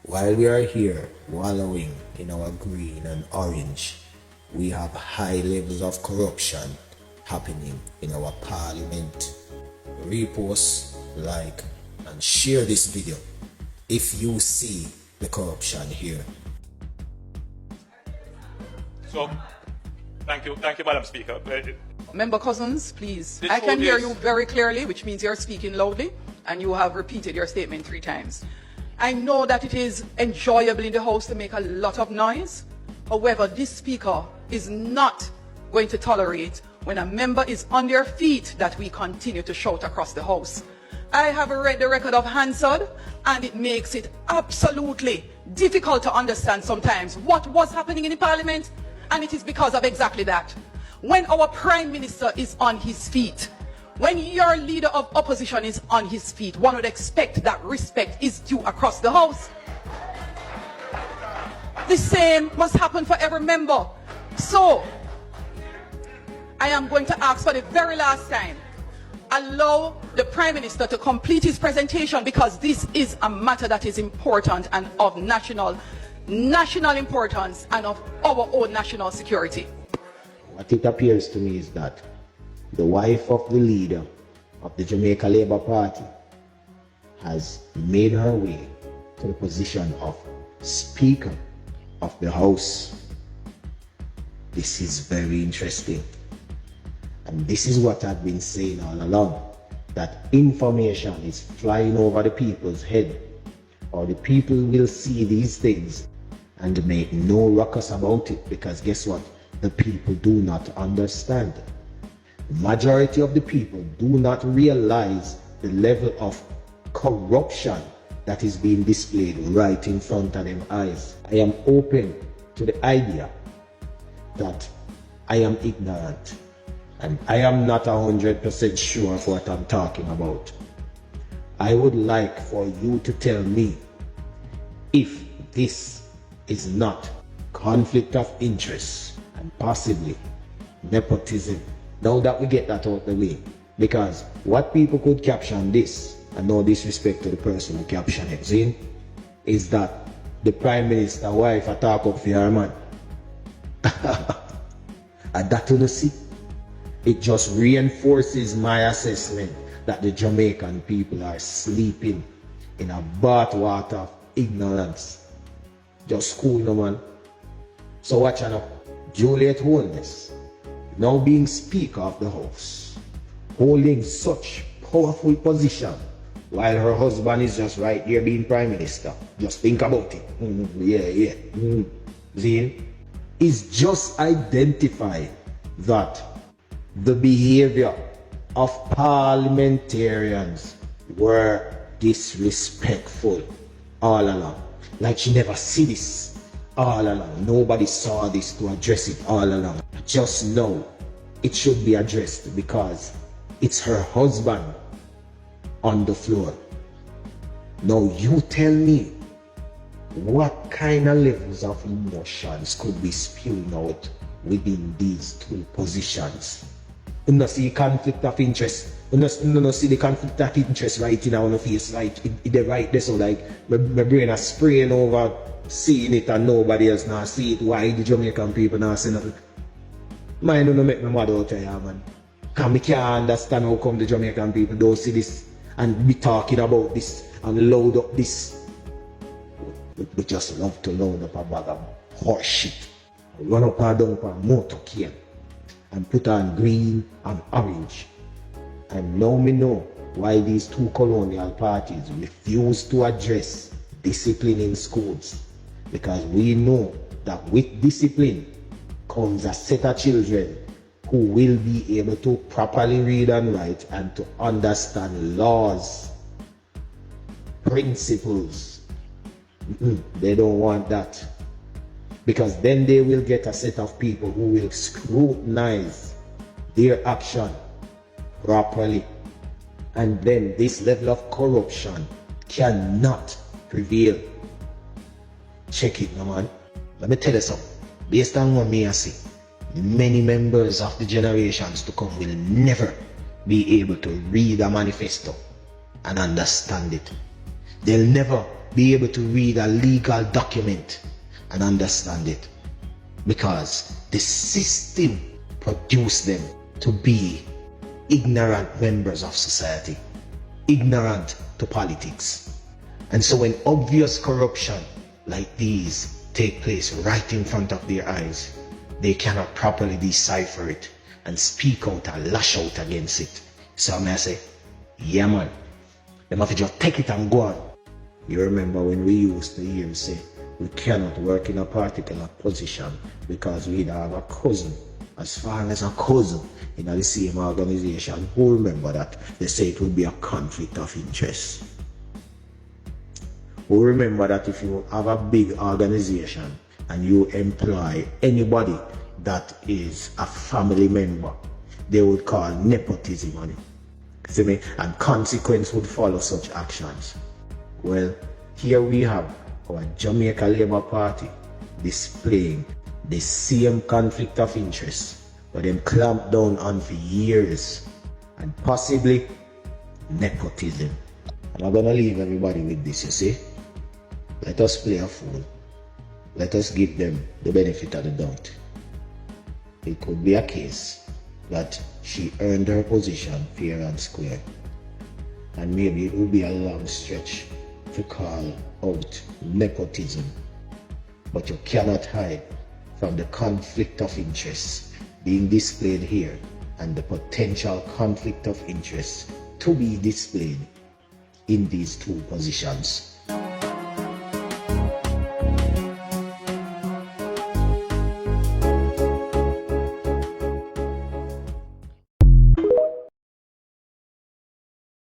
While we are here wallowing in our green and orange, we have high levels of corruption happening in our parliament. Repost, like, and share this video if you see the corruption here. So, thank you, Madam Speaker. Member Cousins, please. This I can hear whole you very clearly, which means you're speaking loudly, and you have repeated your statement 3 times. I know that it is enjoyable in the House to make a lot of noise. However, this Speaker is not going to tolerate when a member is on their feet that we continue to shout across the House. I have read the record of Hansard, and it makes it absolutely difficult to understand sometimes what was happening in the Parliament, and it is because of exactly that. When our Prime Minister is on his feet, when your leader of opposition is on his feet, one would expect that respect is due across the House. The same must happen for every member. So, I am going to ask for the very last time, allow the Prime Minister to complete his presentation, because this is a matter that is important and of national importance and of our own national security. What it appears to me is that the wife of the leader of the Jamaica Labour Party has made her way to the position of Speaker of the House. This is very interesting. And this is what I've been saying all along, that information is flying over the people's head, or the people will see these things and make no ruckus about it, because guess what? The people do not understand. The majority of the people do not realize the level of corruption that is being displayed right in front of them eyes. I am open to the idea that I am ignorant and I am not 100% sure of what I'm talking about. I would like for you to tell me if this is not conflict of interest and possibly nepotism. Now that we get that out of the way, because what people could caption this, and no disrespect to the person who captioned it, see, is that the Prime Minister wife attack up for her man. And that to the see, it just reinforces my assessment that the Jamaican people are sleeping in a bathwater of ignorance. Just cool, no man. So watch out. Juliet Holness, now being Speaker of the House, holding such powerful position, while her husband is just right there being Prime Minister. Just think about it. Zane is just identify that the behavior of parliamentarians were disrespectful all along. Like she never see this all along. Nobody saw this to address it all along. Just know it should be addressed because it's her husband on the floor. Now you tell me, what kind of levels of emotions could be spewing out within these two positions? You don't see conflict of interest. You don't see the conflict of interest right in our face, like it right there. So like my brain is spraying over seeing it and nobody else now see it. Why the Jamaican people now see nothing? Mine don't make me mad out here, man. Because I can't understand how come the Jamaican people don't see this and be talking about this and load up this. We just love to load up a bag of horse shit. Run up and down a motorcade and put on green and orange. And now me know why these two colonial parties refuse to address discipline in schools. Because we know that with discipline comes a set of children who will be able to properly read and write and to understand laws, principles. They don't want that. Because then they will get a set of people who will scrutinize their action properly. And then this level of corruption cannot prevail. Check it, no man. Let me tell you something. Based on what me I see, many members of the generations to come will never be able to read a manifesto and understand it. They'll never be able to read a legal document and understand it, because the system produced them to be ignorant members of society, ignorant to politics. And so when obvious corruption like these take place right in front of their eyes, they cannot properly decipher it and speak out and lash out against it. So I say, yeah man, they have to just take it and go on. You remember when we used to hear him say, we cannot work in a particular position because we have a cousin. As far as a cousin in the same organization, who remember that they say it would be a conflict of interest. Who remember that if you have a big organization and you employ anybody that is a family member, they would call nepotism on it. See me? And consequence would follow such actions. Well, here we have our Jamaica Labour Party displaying the same conflict of interest, but them clamped down on for years, and possibly nepotism. And I'm gonna leave everybody with this, you see. Let us play a fool. Let us give them the benefit of the doubt. It could be a case that she earned her position fair and square, and maybe it will be a long stretch to call out nepotism, but you cannot hide from the conflict of interest being displayed here and the potential conflict of interest to be displayed in these two positions.